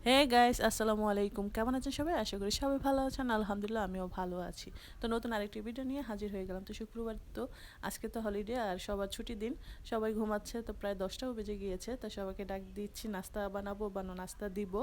Hey guys, আসসালামু আলাইকুম। কেমন আছেন সবাই? আশা করি সবাই ভালো আছেন। আলহামদুলিল্লাহ আমিও ভালো আছি। তো নতুন আরেকটি ভিডিও নিয়ে হাজির হয়ে গেলাম। তো শুক্রবার, তো আজকে তো হলিডে আর সবার ছুটির দিন। সবাই ঘুমাচ্ছে, তো প্রায় 10টাও বেজে গিয়েছে। তো সবাইকে ডাক দিচ্ছি, নাস্তা বানাবো, নাস্তা দিব।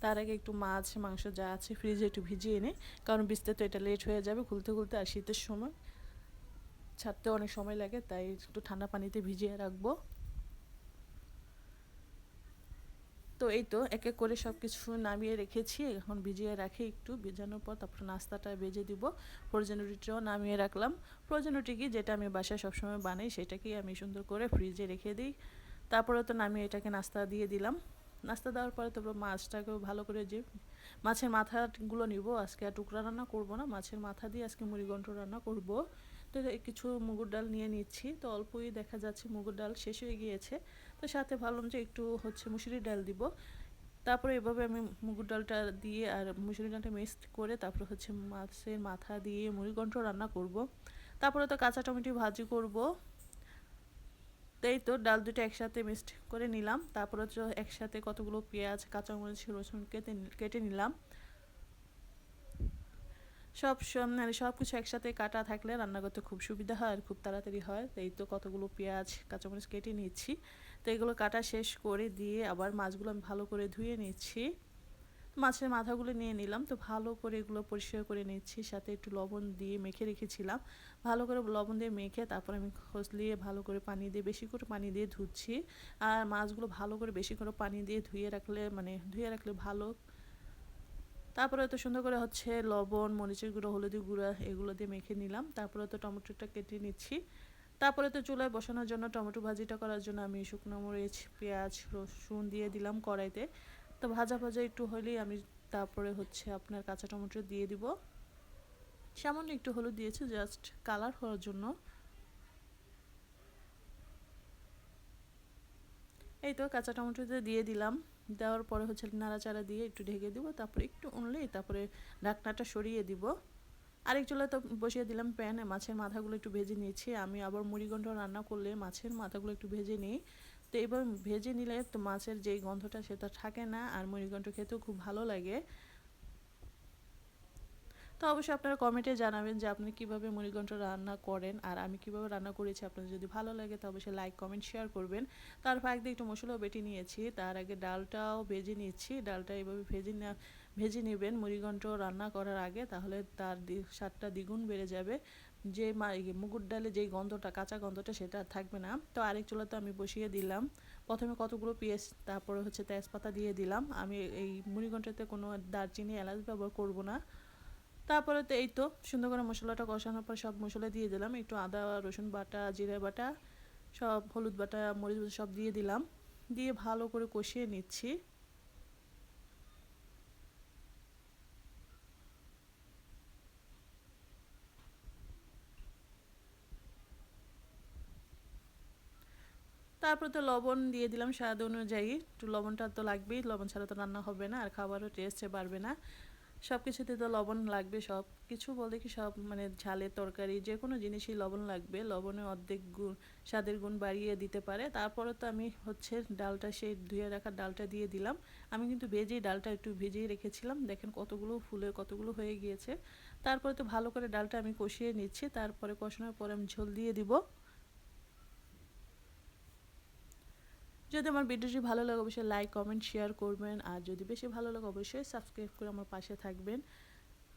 তার আগে একটু মাছ মাংস যা আছে ফ্রিজে একটু ভিজিয়ে নিই, কারণ ভিজতে তো এটা লেট হয়ে যাবে খুলতে খুলতে। আর শীতের সময় ছাড়তে অনেক সময় লাগে, তাই একটু ঠান্ডা পানিতে ভিজিয়ে রাখবো। তো এই তো এক এক করে সব কিছু নামিয়ে রেখেছি, এখন ভিজিয়ে রাখি। একটু ভিজানোর পর তারপর নাস্তাটা ভেজে দিব। ফ্রোজেন রুটিটাও নামিয়ে রাখলাম। ফ্রোজেন রুটি কি, যেটা আমি বাসায় সবসময় বানাই, সেটাকেই আমি সুন্দর করে ফ্রিজে রেখে দিই। তারপরে তো নামিয়ে এটাকে নাস্তা দিয়ে দিলাম। নাস্তা দেওয়ার পরে তারপর মাছটাকেও ভালো করে, যে মাছের মাথাগুলো নিব, আজকে আর টুকরা রান্না করব না, মাছের মাথা দিয়ে আজকে মুড়িঘণ্ট রান্না করব। তো কিছু মুগুর ডাল নিয়ে নিচ্ছি। তো অল্পই দেখা যাচ্ছে মুগুর ডাল শেষ হয়ে গিয়েছে। তো সাথে ভাবলাম যে একটু মুসুরির ডাল দিব। তারপরে এভাবে আমি মুগুর ডালটা দিয়ে আর মুসুরি ডালটা মিক্সড করে তারপর মাছের মাথা দিয়ে মুড়িঘণ্ট রান্না করব। তারপরে তো কাঁচা টমেটো ভাজি করব। তাই তো ডাল দুটো একসাথে মিক্সড করে নিলাম। তারপরে তো একসাথে কতগুলো পেঁয়াজ, কাঁচামরিচ, রসুন কেটে নিলাম। মানে সব কিছু একসাথে কাটা থাকলে রান্না করতে খুব সুবিধা হয় আর খুব তাড়াতাড়ি হয়। তো এই তো কতগুলো পেঁয়াজ, কাঁচামরিচ কেটে নিচ্ছি। তো এগুলো কাটা শেষ করে দিয়ে আবার মাছগুলো আমি ভালো করে ধুয়ে নিচ্ছি। মাছের মাথাগুলো নিয়ে নিলাম। তো ভালো করে এগুলো পরিষ্কার করে নিচ্ছি, সাথে একটু লবণ দিয়ে মেখে রেখেছিলাম। ভালো করে লবণ দিয়ে মেখে তারপর আমি খসলিয়ে ভালো করে পানি দিয়ে, বেশি করে পানি দিয়ে ধুচ্ছি। আর মাছগুলো ভালো করে বেশি করে পানি দিয়ে ধুয়ে রাখলে ভালো। তারপরে তো সুন্দর করে লবণ, মরিচের গুঁড়ো, হলুদের গুঁড়া এগুলো দিয়ে মেখে নিলাম। তারপরে তো টমেটোটা কেটে নিচ্ছি। তারপরে তো চুলায় বসানোর জন্য, টমেটো ভাজিটা করার জন্য আমি শুকনো মরিচ, পেঁয়াজ, রসুন দিয়ে দিলাম কড়াইতে। তো ভাজা ভাজা একটু হলেই আমি তারপরে আপনার কাঁচা টমেটো দিয়ে দিব। সামান্য একটু হলুদ দিয়েছি, জাস্ট কালার হওয়ার জন্য। এই তো কাঁচা টমেটোটা দিয়ে দিলাম। দেওয়ার পরে নাড়াচাড়া দিয়ে একটু ঢেকে দিব। তারপরে একটু উনলেই তারপরে ঢাকনাটা সরিয়ে দিব। আরেক চুলায় তো বসিয়ে দিলাম প্যানে। মাছের মাথাগুলো একটু ভেজে নিয়েছি। আমি আবার মুড়িঘণ্ট রান্না করলে মাছের মাথাগুলো একটু ভেজে নিই। তো এবার ভেজে নিলে তো মাছের যেই গন্ধটা সেটা থাকে না, আর মুড়িঘণ্ট খেতেও খুব ভালো লাগে। তো অবশ্যই আপনারা কমেন্টে জানাবেন যে আপনি কীভাবে মুড়িঘণ্ট রান্না করেন, আর আমি কীভাবে রান্না করেছি। আপনাদের যদি ভালো লাগে তো অবশ্যই লাইক, কমেন্ট, শেয়ার করবেন। তার ফাঁক দিয়ে একটু মশলাও বেটে নিয়েছি। তার আগে ডালটাও ভেজে নিচ্ছি। ডালটা এভাবে ভেজে নেবেন মুড়িঘণ্ট রান্না করার আগে, তাহলে তার স্বাদটা দ্বিগুণ বেড়ে যাবে। যে মুগুর ডালে যেই গন্ধটা, কাঁচা গন্ধটা, সেটা থাকবে না। তো আরেক চুলাতে আমি বসিয়ে দিলাম। প্রথমে কতগুলো পেঁয়াজ, তারপরে তেজপাতা দিয়ে দিলাম। আমি এই মুড়িঘণ্টতে কোনো দারচিনি, এলাচ ব্যবহার করব না। তারপরে তো এই তো সুন্দর করে মশলাটা কষানোর পর সব মশলা দিয়ে দিলাম। একটু আদা রসুন বাটা, জিরে বাটা, সব হলুদ বাটা, মরিচ বাটা সব দিয়ে দিলাম। দিয়ে ভালো করে কষিয়ে নিচ্ছি। তারপর তো লবণ দিয়ে দিলাম স্বাদ অনুযায়ী। একটু লবণটা তো লাগবেই, লবণ ছাড়া তো রান্না হবে না, আর খাবারও টেস্টে বাড়বে না। সব কিছুতে তো লবণ লাগবে। সব কিছু বলতে কি, সব মানে ঝালের তরকারি যে কোনো জিনিসই লবণ লাগবে। লবণের অর্ধেক গুণ স্বাদের গুণ বাড়িয়ে দিতে পারে। তারপরে তো আমি ডালটা, সেই ধুয়ে রাখা ডালটা দিয়ে দিলাম। আমি কিন্তু ডালটা একটু ভেজেই রেখেছিলাম। দেখেন কতগুলো ফুলে কতগুলো হয়ে গিয়েছে। তারপরে তো ভালো করে ডালটা আমি কষিয়ে নিচ্ছি। তারপরে কষানোর পরে আমি ঝোল দিয়ে দিব। যদি আমার ভিডিওটি ভালো লাগে অবশ্যই লাইক, কমেন্ট, শেয়ার করবেন। আর যদি বেশি ভালো লাগে অবশ্যই সাবস্ক্রাইব করে আমার পাশে থাকবেন।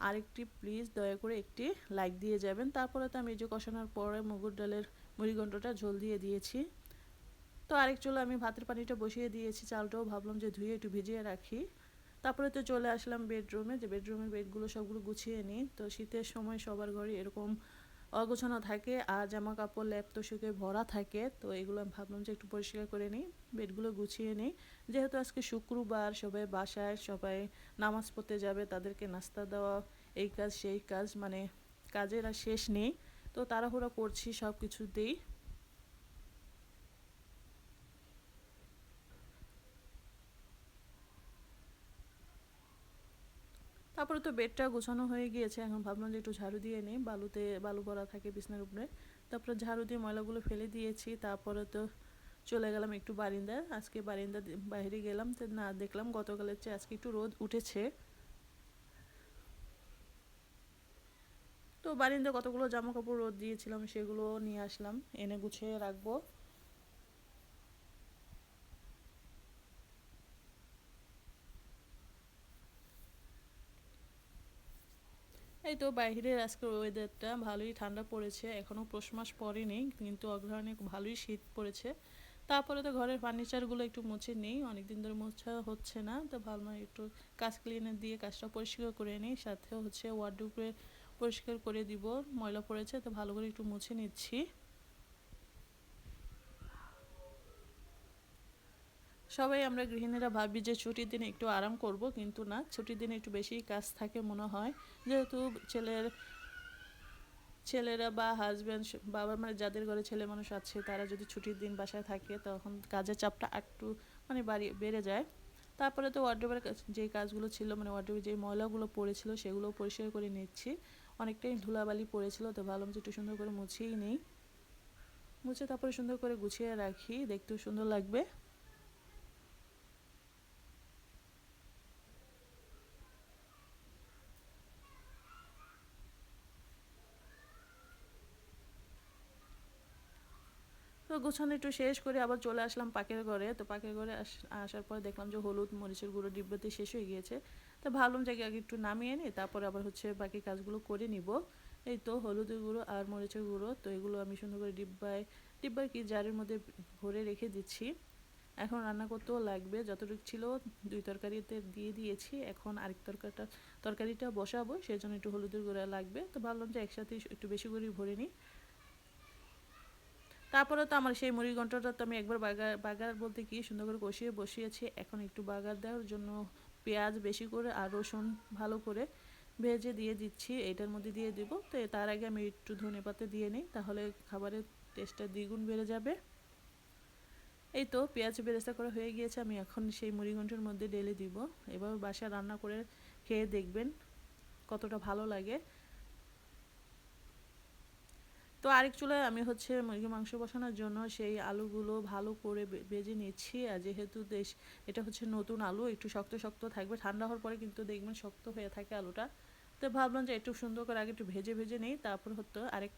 আরেকটি প্লিজ দয়া করে একটি লাইক দিয়ে যাবেন। তারপরে তো আমি এই যে কষানোর পরে মুগুর ডালের মুড়িঘণ্টটা ঝোল দিয়ে দিয়েছি। তো আরেক চুলা আমি ভাতের পানিটা বসিয়ে দিয়েছি। চালটাও ভাবলাম যে ধুয়ে একটু ভিজিয়ে রাখি। তারপরে তো চলে আসলাম বেডরুমে, যে বেডরুমের বেডগুলো সবগুলো গুছিয়ে নিই। তো শীতের সময় সবার ঘরে এরকম অগোছানো থাকে, আর জামা কাপড় ল্যাপ তোশকে ভরা থাকে। তো এগুলো আমি ভাবলাম যে একটু পরিষ্কার করে নিই, বেডগুলো গুছিয়ে নিই। যেহেতু আজকে শুক্রবার, সবাই বাসায়, সবাই নামাজ পড়তে যাবে, তাদেরকে নাস্তা দেওয়া, এই কাজ সেই কাজ, মানে কাজের আর শেষ নেই। তো তাড়াহুড়া করছি সব কিছুতেই। তারপরে তো বেডটা গোছানো হয়ে গিয়েছে। এখন ভাবলাম যে একটু ঝাড়ু দিয়ে নিই, বালু ভরা থাকে বিছানার উপরে। তারপরে ঝাড়ু দিয়ে ময়লাগুলো ফেলে দিয়েছি। তারপরে তো চলে গেলাম একটু বারিন্দায়। আজকে বারিন্দা বাইরে গেলাম, তো না দেখলাম গতকালের চেয়ে আজকে একটু রোদ উঠেছে। তো বারিন্দায় কতগুলো জামা কাপড় রোদ দিয়েছিলাম, সেগুলো নিয়ে আসলাম, এনে গুছিয়ে রাখবো। এই তো বাইরের আজকের ওয়েদারটা ভালোই ঠান্ডা পড়েছে, এখনও পৌষ মাস পড়েনি কিন্তু অগ্রহায়ণে ভালোই শীত পড়েছে। তারপরে তো ঘরের ফার্নিচারগুলো একটু মুছে নিই, অনেকদিন ধরে মোছা হচ্ছে না, তো ভালো নয় একটু কাজ ক্লিনার দিয়ে কাজটা পরিষ্কার করে নিই। সাথে হচ্ছে ওয়ার্ডরোবে পরিষ্কার করে দিব, ময়লা পড়েছে, তো ভালো করে একটু মুছে নিচ্ছি। সবাই আমরা গৃহিণীরা ভাবি যে ছুটির দিনে একটু আরাম করব, কিন্তু না, ছুটির দিনে একটু বেশি কাজ থাকে মনে হয়। যেহেতু ছেলেরা বা হাজব্যান্ড, বাবা মানে যাদের ঘরে ছেলে মানুষ আছে, তারা যদি ছুটির দিন বাসায় থাকে তখন কাজের চাপটা একটু মানে বেড়ে যায়। তারপরে তো ওয়ার্ডরোবের যে কাজগুলো ছিল, মানে ওয়ার্ডরোবে যে ময়লাগুলো পড়েছিল সেগুলো পরিষ্কার করে নিচ্ছি। অনেকটাই ধুলাবালি পড়েছিল, তো ভাবলাম যে একটু সুন্দর করে মুছেই নিই। মুছে তারপরে সুন্দর করে গুছিয়ে রাখি, দেখতেও সুন্দর লাগবে। তো গোছানো একটু শেষ করে আবার চলে আসলাম পাকের ঘরে। তো পাকের ঘরে আসার পর দেখলাম যে হলুদ মরিচের গুঁড়ো ডিব্বাতে শেষ হয়ে গিয়েছে। তো ভাবলাম যে আগে একটু নামিয়ে নিই, তারপর আবার হচ্ছে বাকি কাজগুলো করে নিব। এই তো হলুদের গুঁড়ো আর মরিচের গুঁড়ো, তো এগুলো আমি সুন্দর করে ডিব্বায় কি জারের মধ্যে ভরে রেখে দিচ্ছি। এখন রান্না করতেও লাগবে, যতটুকু ছিল 2 তরকারিতে দিয়ে দিয়েছি, এখন আরেক তরকারিটা বসাবো, সেই জন্য একটু হলুদের গুঁড়া লাগবে। তো ভাবলাম যে একসাথে একটু বেশি করে ভরে নিই। তারপরে তো আমার সেই মুড়ি ঘন্টটা তো আমি একবার বাগার বলতে কি সুন্দর করে কষিয়ে বসিয়েছি। এখন একটু বাগার দেওয়ার জন্য পেঁয়াজ বেশি করে আর রসুন ভালো করে ভেজে দিয়ে দিচ্ছি, এটার মধ্যে দিয়ে দিব। তো তার আগে আমি একটু ধনেপাতা দিয়ে নিই, তাহলে খাবারের টেস্টটা দ্বিগুণ বেড়ে যাবে। এই তো পেঁয়াজ বেরেস্তা করা হয়ে গিয়েছে, আমি এখন সেই মুড়ি ঘন্টের মধ্যে ঢেলে দিব। এভাবে বাসায় রান্না করে খেয়ে দেখবেন কতটা ভালো লাগে। তো আরেক চুলায় আমি হচ্ছে মুরগির মাংস বসানোর জন্য সেই আলুগুলো ভালো করে ভেজে নিচ্ছি। আর যেহেতু এটা হচ্ছে নতুন আলু, একটু শক্ত শক্ত থাকবে, ঠান্ডা হওয়ার পরে কিন্তু দেখবেন শক্ত হয়ে থাকে আলুটা। তো ভাবলাম যে একটু সুন্দর করে আগে একটু ভেজে নেই, তারপর হতো আরেক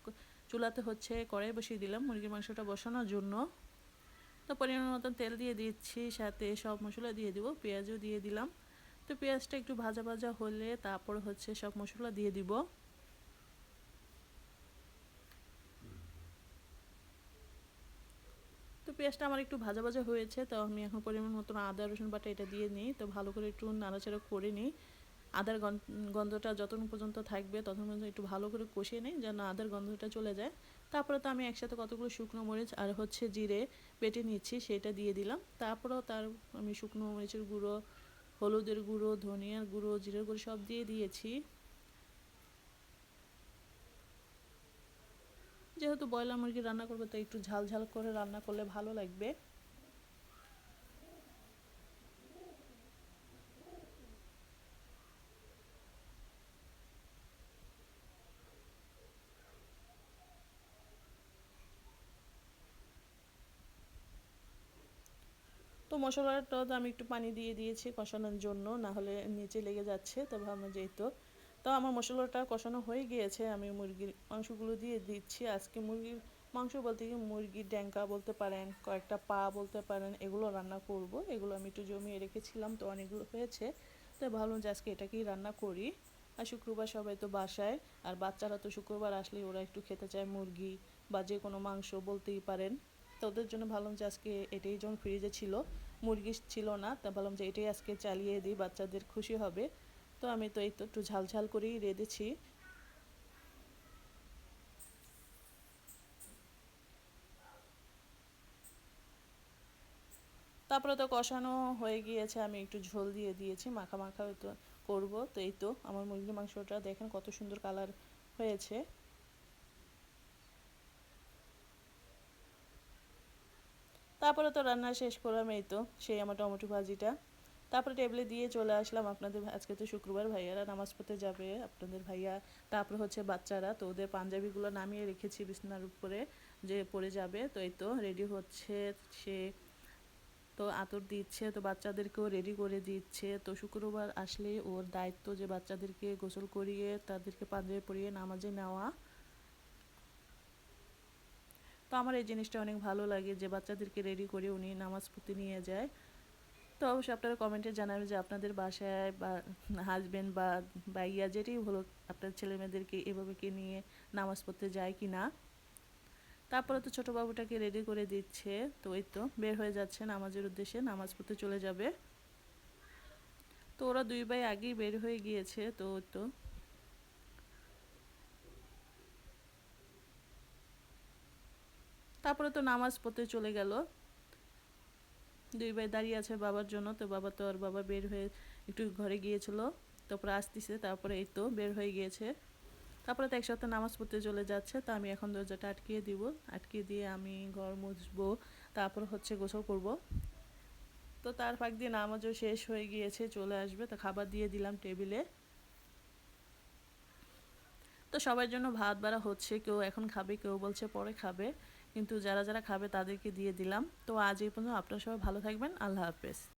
চুলাতে হচ্ছে কড়াই বসিয়ে দিলাম মুরগির মাংসটা বসানোর জন্য। তো পরিমাণ মতন তেল দিয়ে দিচ্ছি, সাথে সব মশলা দিয়ে দিব, পেঁয়াজও দিয়ে দিলাম। তো পেঁয়াজটা একটু ভাজা ভাজা হলে তারপর হচ্ছে সব মশলা দিয়ে দিব। তো পেঁয়াজটা আমার একটু ভাজা ভাজা হয়েছে, তো আমি এখন পরিমাণ মতন আদা রসুন বাটা এটা দিয়ে নিই। তো ভালো করে একটু নাড়াচাড়া করে নিই। আদার গন্ধটা যতক্ষণ পর্যন্ত থাকবে ততক্ষণ পর্যন্ত একটু ভালো করে কষিয়ে নিই, যেন আদার গন্ধটা চলে যায়। তারপরে তো আমি একসাথে কতগুলো শুকনো মরিচ আর হচ্ছে জিরে বেটে নিচ্ছি, সেটা দিয়ে দিলাম। তারপরেও আমি শুকনো মরিচের গুঁড়ো, হলুদের গুঁড়ো, ধনিয়ার গুঁড়ো, জিরের গুঁড়ো সব দিয়ে দিয়েছি। যেহেতু ব্রয়লার মুরগি রান্না করবো, তো একটু ঝাল ঝাল করে রান্না করলে ভালো লাগবে। তো মশলাটা তো আমি একটু পানি দিয়ে দিয়েছি কষানোর জন্য, না হলে নিচে লেগে যাচ্ছে। তো ভাবলাম যে এই তো আমার মশলাটা কষানো হয়ে গিয়েছে, আমি মুরগির মাংসগুলো দিয়ে দিচ্ছি। আজকে মুরগির মাংস বলতে কি মুরগির ড্যাঙ্কা বলতে পারেন, কয়েকটা পা বলতে পারেন, এগুলো রান্না করব। এগুলো আমি একটু জমিয়ে রেখেছিলাম, তো অনেকগুলো হয়েছে। তো ভাবলাম যে আজকে এটাকেই রান্না করি। আর শুক্রবার সবাই তো বাসায়, আর বাচ্চারা তো শুক্রবার আসলেই ওরা একটু খেতে চায় মুরগি বা যে কোনো মাংস বলতেই পারেন। তো ওদের জন্য ভাবলাম যে আজকে এটাই যখন ফ্রিজে ছিল, মুরগি ছিল না, তা ভাবলাম যে এটাই আজকে চালিয়ে দিই, বাচ্চাদের খুশি হবে। তো আমি তো এই তো একটু ঝাল ঝাল করেই রেঁধেছি। তারপরে তো কষানো হয়ে গিয়েছে, আমি একটু ঝোল দিয়ে দিয়েছি, মাখা মাখা তো করবো। তো এই তো আমার মুরগির মাংসটা দেখেন কত সুন্দর কালার হয়েছে। তারপরে তো রান্না শেষ করলাম, এই তো সেই আমার টমেটো ভাজিটা। তারপরে টেবিলে দিয়ে চলে আসলাম। আপনাদের আজকে তো শুক্রবার, ভাইয়ারা নামাজ পড়তে যাবে, আপনাদের ভাইয়া, তারপরে হচ্ছে বাচ্চারা, তো ওদের পাঞ্জাবিগুলো নামিয়ে রেখেছি বিছানার উপরে। যে পড়ে যাবে। তো এই তো রেডি হচ্ছে সে, তো আতর দিচ্ছে, তো বাচ্চাদেরকেও রেডি করে দিচ্ছে। তো শুক্রবার আসলে ওর দায়িত্ব যে বাচ্চাদেরকে গোসল করিয়ে তাদেরকে পাঞ্জাবি পরিয়ে নামাজে নেওয়া। তো আমার এই জিনিসটা অনেক ভালো লাগে যে বাচ্চাদেরকে রেডি করে উনি নামাজ পড়তে নিয়ে যায়। তো অবশ্যই আপনারা কমেন্টে জানাবেন যে আপনাদের বাসায় বা হাজব্যান্ড বা ভাইয়া যেটাই হলো আপনার ছেলে মেয়েদেরকে এভাবে কি নিয়ে নামাজ পড়তে যায় কি না। তারপরে তো ছোটো বাবুটাকে রেডি করে দিচ্ছে। তো এই তো বের হয়ে যাচ্ছে নামাজের উদ্দেশ্যে, নামাজ পড়তে চলে যাবে। তো ওরা দুই ভাই আগেই বের হয়ে গিয়েছে। তো তো তারপরে তো নামাজ পড়তে চলে গেল। দুই ভাই দাঁড়িয়ে আছে বাবার জন্য। তো বাবা তো আর বাবা বের হয়ে একটু ঘরে গিয়েছিল, তারপরে আসতেছে, তারপরে এই তো বের হয়ে গিয়েছে। তারপরে তো একসাথে নামাজ পড়তে চলে যাচ্ছে। তো আমি এখন দরজাটা আটকিয়ে দিব, আটকিয়ে দিয়ে আমি ঘর মুছবো, তারপর হচ্ছে গোসল করব। তো তার ফাঁক দিয়ে নামাজও শেষ হয়ে গিয়েছে, চলে আসবে। তো খাবার দিয়ে দিলাম টেবিলে। তো সবার জন্য ভাত বাড়া হচ্ছে, কেউ এখন খাবে, কেউ বলছে পরে খাবে, কিন্তু যারা যারা খাবে তাদেরকে দিয়ে দিলাম। তো আজ এই পর্যন্ত, আপনারা সবাই ভালো থাকবেন, আল্লাহ হাফেজ।